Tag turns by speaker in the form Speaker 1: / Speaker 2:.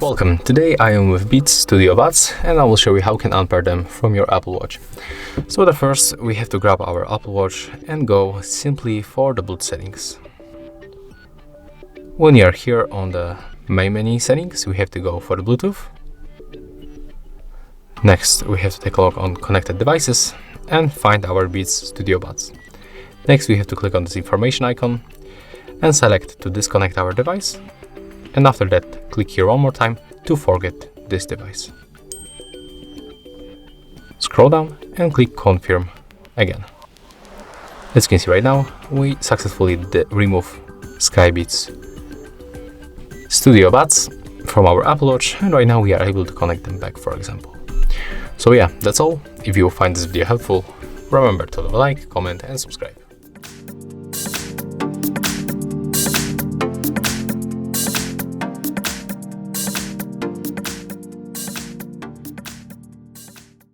Speaker 1: Welcome, today I am with Beats Studio Buds and I will show you how you can unpair them from your Apple Watch. So the first we have to grab our Apple Watch and go simply for the Bluetooth settings. When you are here on the main menu settings, we have to go for the Bluetooth. Next we have to take a look on connected devices and find our Beats Studio Buds. Next we have to click on this information icon and select to disconnect our device. And after that, click here one more time to forget this device. Scroll down and click confirm again. As you can see right now, we successfully remove Skybeats Studio Buds from our Apple Watch, and right now we are able to connect them back, for example. So yeah, that's all. If you find this video helpful, remember to like, comment and subscribe.